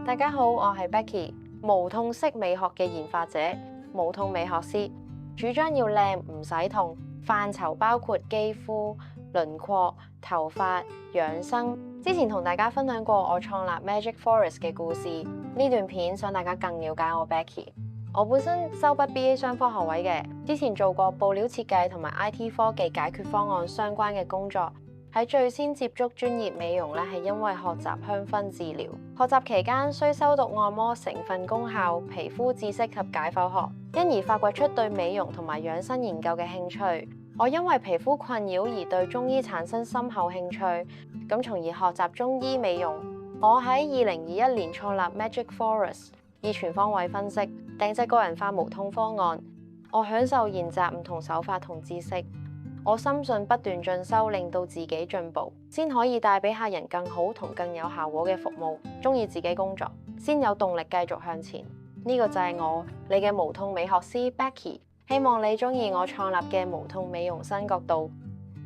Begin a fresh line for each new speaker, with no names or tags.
大家好，我係 Becky，無痛式美學嘅研發者，無痛美學師，主張要靚唔使痛，範疇包括肌膚、輪廓、頭髮、養生。之前同大家分享過我創立 Magic Forest 嘅故事，呢段片想大家更了解我 Becky。我本身修畢 BA 商科學位嘅，之前做過布料設計同埋 IT 科技解決方案相關嘅工作。喺最先接觸專業美容咧，係因為學習香薰治療。學習期間需修讀按摩成分功效、皮膚知識及解剖學，因而發掘出對美容同埋養生研究嘅興趣。我因為皮膚困擾而對中醫產生深厚興趣，咁從而學習中醫美容。我喺2021年創立 Magic Forest， 以全方位分析、定製個人化無痛方案。我享受研習唔同手法同知識。我深信不斷進修，令到自己進步，先可以帶俾客人更好同更有效果嘅服務。鍾意自己工作，先有動力繼續向前。呢個就係我，你嘅無痛美學師 Becky。希望你鍾意我創立嘅無痛美容新角度。